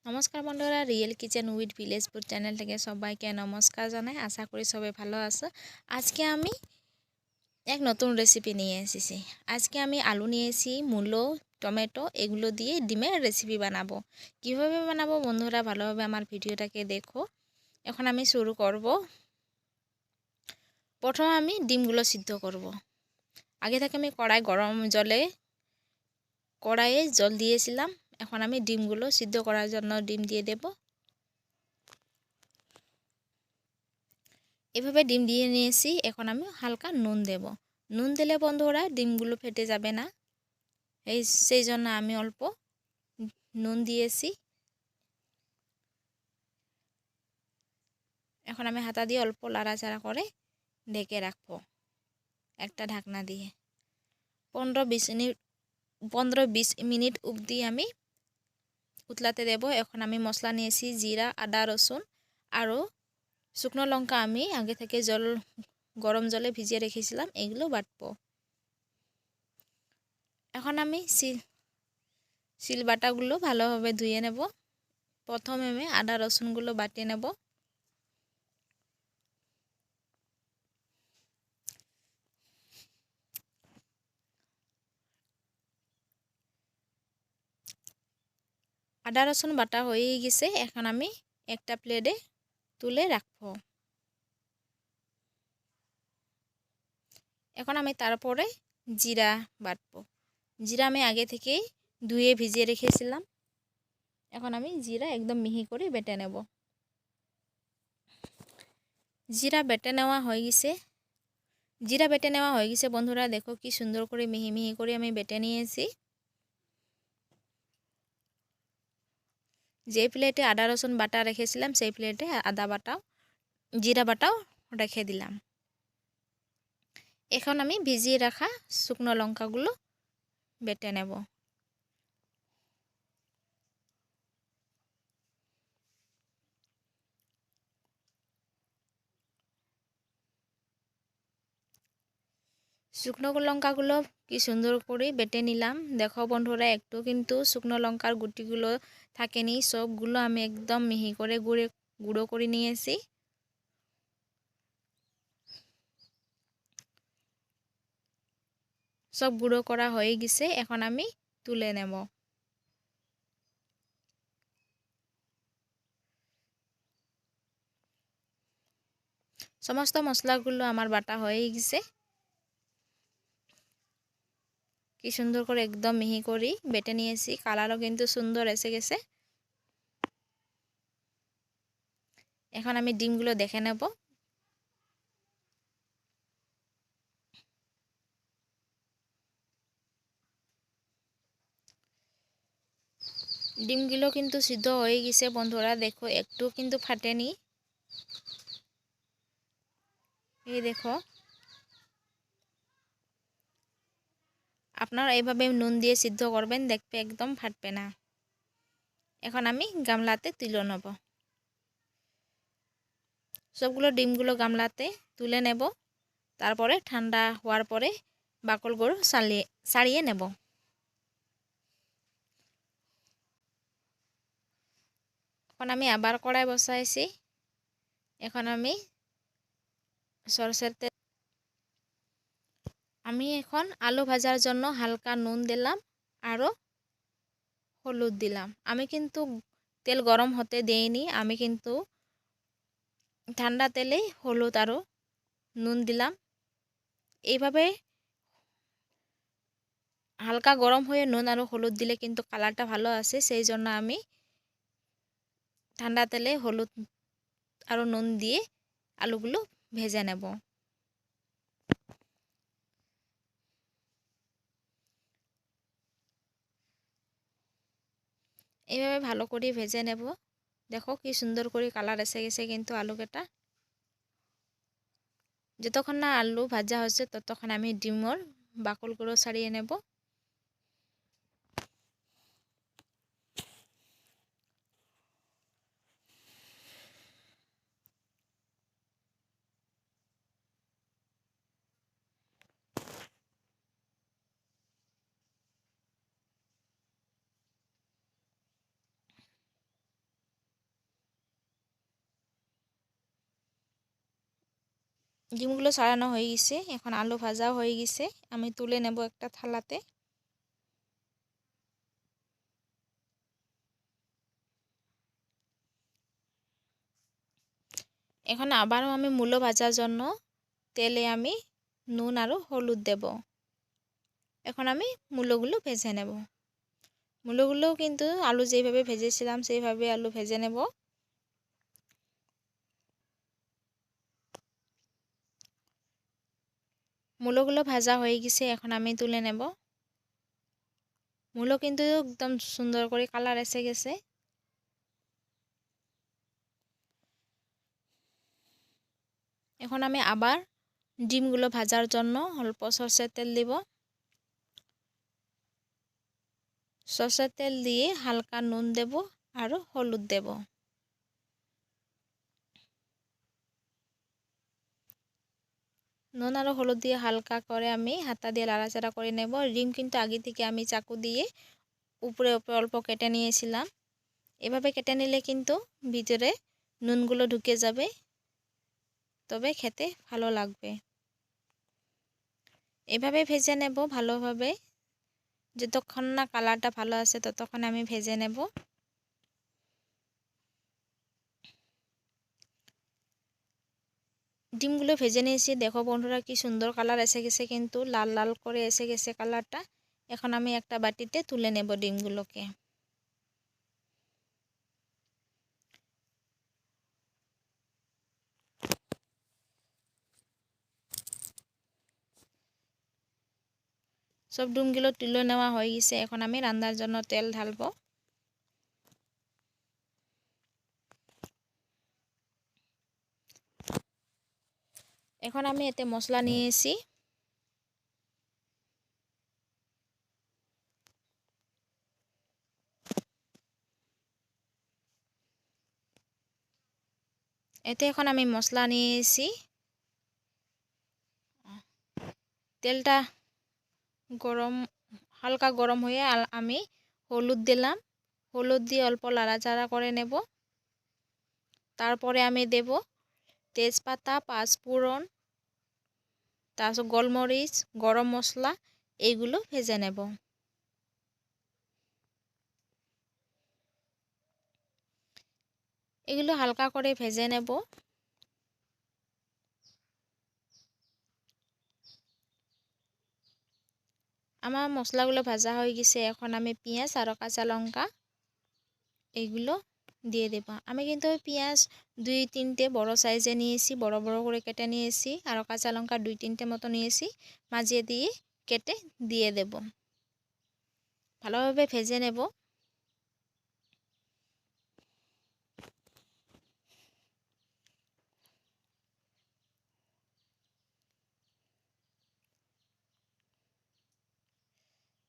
নমস্কার বন্ধুরা, real kitchen with ভিলেজপুর channel থেকে সবাইকে নমস্কার জানাই। আশা করি সবাই ভালো আছো। আজকে আমি এক নতুন রেসিপি নিয়ে এসেছি। আজকে আমি আলু নিয়েছি, মূলো, টমেটো এগুলো দিয়ে ডিমের রেসিপি বানাবো। কিভাবে বানাবো বন্ধুরা ভালোভাবে আমার ভিডিওটাকে দেখো। এখন আমি শুরু করব। প্রথমে আমি ডিমগুলো সিদ্ধ করব। আগে থেকে আমি কড়াইয়ে জল দিয়েছিলাম। এখন আমি ডিমগুলো সিদ্ধ করার জন্য ডিম দিয়ে দেব। এভাবে ডিম দিয়ে নিয়েছি। এখন আমি হালকা নুন দেব। নুন দিলে বন্ধুরা ডিমগুলো ফেটে যাবে না, সেই জন্য আমি অল্প নুন দিয়েছি। এখন আমি হাতা দিয়ে অল্প লাড়াচাড়া করে ঢেকে রাখবো একটা ঢাকনা দিয়ে। 15-20 মিনিট অবধি আমি উতলাতে দেব। এখন আমি মশলা নিয়েছি, জিরা, আদা, রসুন আরও শুকনো লঙ্কা আমি আগে থেকে গরম জলে ভিজিয়ে রেখেছিলাম, এগুলো বাটবো। এখন আমি শিল বাটাগুলো ভালোভাবে ধুয়ে নেব। প্রথমে আমি আদা রসুনগুলো বাটিয়ে নেব। আদা রসুন বাটা হয়ে গেছে। এখন আমি একটা প্লেটে তুলে রাখবো। এখন আমি তারপরে জিরা বাটবো। জিরা আমি আগে থেকেই ধুয়ে ভিজিয়ে রেখেছিলাম। এখন আমি জিরা একদম মিহি করে বেটে নেব। জিরা বেটে নেওয়া হয়ে গেছে বন্ধুরা, দেখো কি সুন্দর করে মিহি মিহি করে আমি বেটে নিয়েছি। যে প্লেটে আদা রসুন বাটা রেখেছিলাম সেই প্লেটে জিরা বাটাও রেখে দিলাম। এখন আমি ভিজিয়ে রাখা শুকনো লঙ্কাগুলো বেটে নেব। শুকনো লঙ্কাগুলো কি সুন্দর করে বেটে নিলাম। দেখো বন্ধুরা, একটু কিন্তু শুকনো লঙ্কার গুটিগুলো থাকেনি, সবগুলো আমি একদম মিহি করে গুঁড়ো করে নিয়েছি। সব গুঁড়ো করা হয়ে গেছে। এখন আমি তুলে নেব। সমস্ত মশলাগুলো আমার বাটা হয়ে গেছে। কি সুন্দর করে একদম মিহি করে বেটে নিয়েছি। কালারও কিন্তু সুন্দর এসে গেছে। এখন আমি ডিমগুলো দেখে নেব। ডিমগুলো কিন্তু সিদ্ধ হয়ে গেছে বন্ধুরা, দেখো একটু কিন্তু ফাটেনি। এই দেখো, আপনারা এইভাবে নুন দিয়ে সিদ্ধ করবেন, দেখবে একদম ফাটবে না। এখন আমি গামলাতে তুলে নেব। সবগুলো ডিমগুলো গামলাতে তুলে নেব। তারপরে ঠান্ডা হওয়ার পরে বাকলগুলো ছাড়িয়ে নেব। এখন আমি আবার কড়াই বসাইছি। এখন আমি সরষের তেল এখন আলু ভাজার জন্য হালকা নুন দিলাম, আরও হলুদ দিলাম। আমি কিন্তু তেল গরম হতে দেইনি, আমি কিন্তু ঠান্ডা তেলেই হলুদ আরও নুন দিলাম। এইভাবে হালকা গরম হয়ে নুন আর হলুদ দিলে কিন্তু কালারটা ভালো আসে, সেই জন্য আমি ঠান্ডা তেলে হলুদ আর নুন দিয়ে আলুগুলো ভেজে নেব। এইভাবে ভালো করে ভেজে নেব। দেখো কি সুন্দর করে কালার এসে গেছে কিন্তু আলু কেটা। যতক্ষণ না আলু ভাজা হচ্ছে ততক্ষণ আমি ডিমর বাকলগুলো ছাড়িয়ে নেব। ডিমগুলো ছাড়ানো হয়ে গেছে, এখন আলু ভাজাও হয়ে গেছে। আমি তুলে নেব একটা থালাতে। এখন আবারও আমি মূলো ভাজার জন্য তেলে আমি নুন আর হলুদ দেব। এখন আমি মূলোগুলো ভেজে নেব। মূলোগুলোও কিন্তু আলু যেভাবে ভেজেছিলাম সেইভাবে আলু ভেজে নেব। মূলোগুলো ভাজা হয়ে গেছে, এখন আমি তুলে নেব। মূলো কিন্তু একদম সুন্দর করে কালার এসে গেছে। এখন আমি আবার ডিমগুলো ভাজার জন্য অল্প সরষের তেল দিব। সরষের তেল দিয়ে হালকা নুন দেব আর হলুদ দেব। নুন আর হলুদ দিয়ে হালকা করে আমি হাতা দিয়ে লাড়াচাড়া করে নেব। ডিম কিন্তু আগে থেকে আমি চাকু দিয়ে উপরে উপরে অল্প কেটে নিয়েছিলাম। এভাবে কেটে নিলে কিন্তু ভিতরে নুনগুলো ঢুকে যাবে, তবে খেতে ভালো লাগবে। এভাবে ভেজে নেব ভালোভাবে, যতক্ষণ না কালারটা ভালো আসে ততক্ষণ আমি ভেজে নেব। ডিমগুলো ভেজে নিয়েছি, দেখো বন্ধুরা কি সুন্দর কালার এসে গেছে, কিন্তু লাল লাল করে এসে গেছে কালারটা। এখন আমি একটা বাটিতে তুলে নেব ডিমগুলোকে। সব ডিমগুলো তুলে নেওয়া হয়ে গেছে, এখন আমি রান্নার জন্য তেল ঢালবো। এখন আমি এতে মশলা নিয়েছি। এতে এখন আমি মশলা নিয়েছি। তেলটা গরম, হালকা গরম হয়ে আমি হলুদ দিলাম। হলুদ দিয়ে অল্প লাড়াচাড়া করে নেব। তারপরে আমি দেব তেজপাতা, পাঁচফোড়ন, তারপর গোলমরিচ, গরম মশলা, এইগুলো ভেজে নেব। এগুলো হালকা করে ভেজে নেব। আমার মশলাগুলো ভাজা হয়ে গেছে, এখন আমি পেঁয়াজ আর কাঁচা লঙ্কা এইগুলো দিয়ে দেব। আমি কিন্তু পেঁয়াজ 2-3টে বড় সাইজে নিয়েছি, বড় বড় করে কেটে নিয়েছি, আর কাঁচা লঙ্কা 2-3টে মতো নিয়েছি, মাঝে দিয়ে কেটে দিয়ে দেব। ভালোভাবে ভেজে নেব।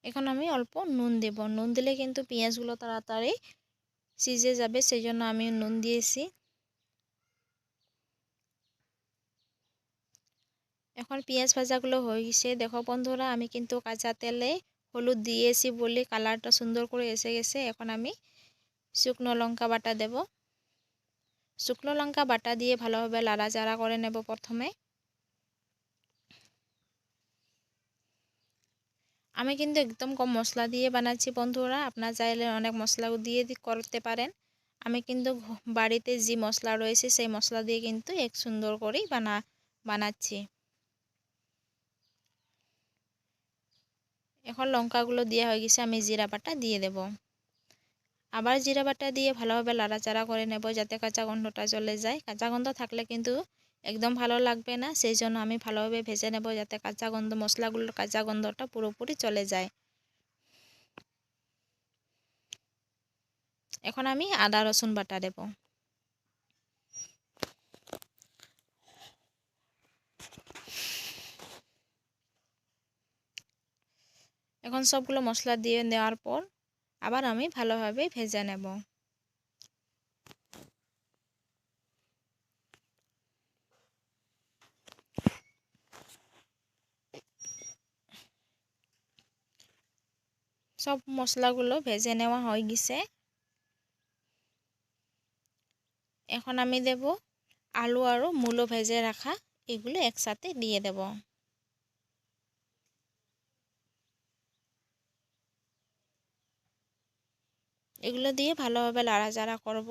এখন আমি অল্প নুন দেব। নুন দিলে কিন্তু পেঁয়াজগুলো তাড়াতাড়ি সিজে যাবে, সেই জন্য আমি নুন দিয়েছি। এখন পেঁয়াজ ভাজাগুলো হয়ে গেছে, দেখো বন্ধুরা আমি কিন্তু কাঁচা তেলে হলুদ দিয়েছি বলে কালারটা সুন্দর করে এসে গেছে। এখন আমি শুকনো লঙ্কা বাটা দেব। শুকনো লঙ্কা বাটা দিয়ে ভালোভাবে লাড়াচাড়া করে নেব প্রথমে। আমি কিন্তু একদম কম মশলা দিয়ে বানাচ্ছি বন্ধুরা, আপনার চাইলে অনেক মশলা দিয়ে করতে পারেন। আমি কিন্তু বাড়িতে যে মশলা রয়েছে সেই মশলা দিয়ে কিন্তু এক সুন্দর করেই বানাচ্ছি। এখন লঙ্কাগুলো দেওয়া হয়ে গেছে, আমি জিরা বাটা দিয়ে দেব। আবার জিরা বাটা দিয়ে ভালোভাবে লাড়াচাড়া করে নেব, যাতে কাঁচা গন্ধটা চলে যায়। কাঁচা গন্ধ থাকলে কিন্তু একদম ভালো লাগবে না, সেই জন্য আমি ভালোভাবে ভেজে নেব, যাতে কাঁচা গন্ধ, মশলাগুলোর কাঁচা গন্ধটা পুরোপুরি চলে যায়। এখন আমি আদা রসুন বাটা দেব। এখন সবগুলো মশলা দিয়ে দেওয়ার পর আবার আমি ভালোভাবে ভেজে নেব। সব মশলাগুলো ভেজে নেওয়া হয়ে গেছে। এখন আমি দেব আলু আর মূলো ভেজে রাখা, এগুলো একসাথে দিয়ে দেব। এগুলো দিয়ে ভালোভাবে নাড়াচাড়া করব।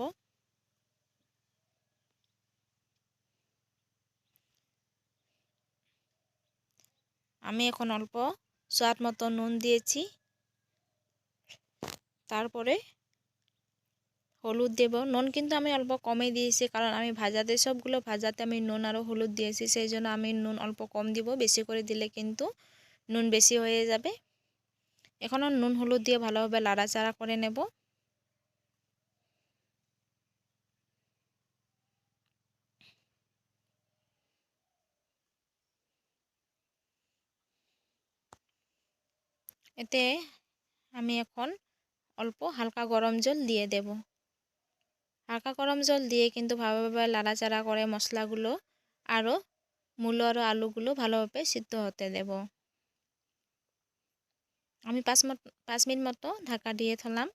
আমি এখন অল্প স্বাদ মতো নুন দিয়েছি, তারপরে হলুদ দেব। নুন কিন্তু আমি অল্প কমই দিয়েছি, কারণ আমি ভাজাতে সবগুলো ভাজাতে আমি নুন আর হলুদ দিয়েছি, সেই জন্য আমি নুন অল্প কম দিব। বেশি করে দিলে কিন্তু নুন বেশি হয়ে যাবে। এখনও নুন হলুদ দিয়ে ভালোভাবে নাড়াচাড়া করে নেব। এতে আমি এখন অল্প হালকা গরম জল দিয়ে দেব। হালকা গরম জল দিয়ে কিন্তু ভালোভাবে নাড়াচাড়া করে মশলাগুলো আরও মূলো আর আলুগুলো ভালোভাবে সিদ্ধ হতে দেব। আমি 5 মিনিট মতো ঢাকা দিয়ে থলাম।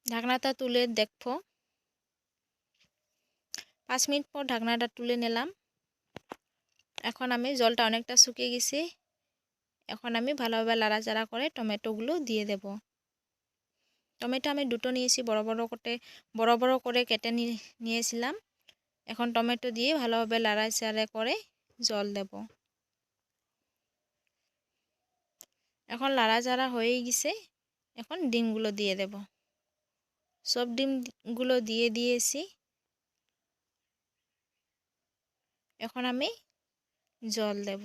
ঢাকনাটা তুলে দেখব। 5 মিনিট পর ঢাকনাটা তুলে নিলাম। এখন আমি জলটা অনেকটা শুকিয়ে গেছে। এখন আমি ভালোভাবে নাড়াচাড়া করে টমেটোগুলো দিয়ে দেব। টমেটো আমি দুটো নিয়েছি, বড় বড় করে কেটে নিয়েছিলাম। এখন টমেটো দিয়ে ভালোভাবে নাড়াচাড়া করে জল দেব। এখন নাড়াচাড়া হয়ে গেছে। এখন ডিমগুলো দিয়ে দেব। সব ডিমগুলো দিয়ে দিয়েছি। এখন আমি জল দেব।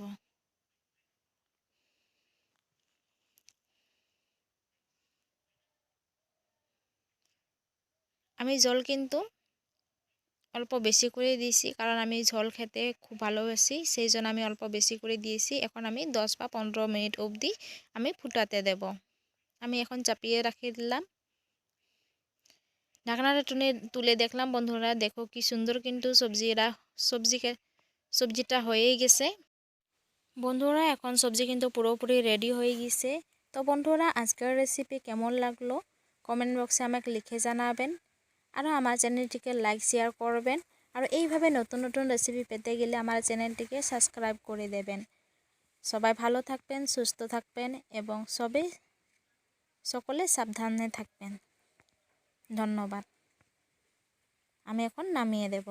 আমি জল কিন্তু অল্প বেশি করে দিয়েছি, কারণ আমি ঝোল খেতে খুব ভালোবাসি, সেই জন্য আমি অল্প বেশি করে দিয়েছি। এখন আমি 10 বা 15 মিনিট অবধি আমি ফুটাতে দেব। আমি এখন চাপিয়ে রাখিয়ে দিলাম। ঢাকনাটা তুলে দেখলাম বন্ধুরা, দেখো কি সুন্দর কিন্তু সবজিটা হয়েই গেছে। বন্ধুরা এখন সবজি কিন্তু পুরোপুরি রেডি হয়ে গেছে। তো বন্ধুরা আজকের রেসিপি কেমন লাগলো কমেন্ট বক্সে আমাকে লিখে জানাবেন। আর আমার চ্যানেলটিকে লাইক শেয়ার করবেন। আর এইভাবে নতুন নতুন রেসিপি পেতে গেলে আমার চ্যানেলটিকে সাবস্ক্রাইব করে দেবেন। সবাই ভালো থাকবেন, সুস্থ থাকবেন এবং সকলে সাবধানে থাকবেন। ধন্যবাদ। আমি এখন নামিয়ে দেব।